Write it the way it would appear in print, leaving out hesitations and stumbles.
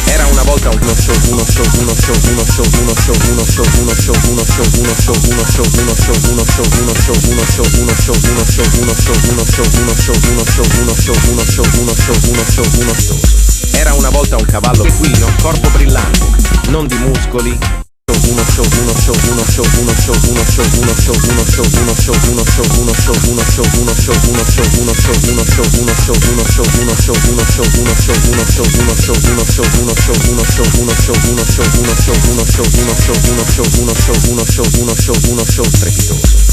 Era una volta un Era una volta un cavallo equino, corpo brillante, non di muscoli. Strepitoso.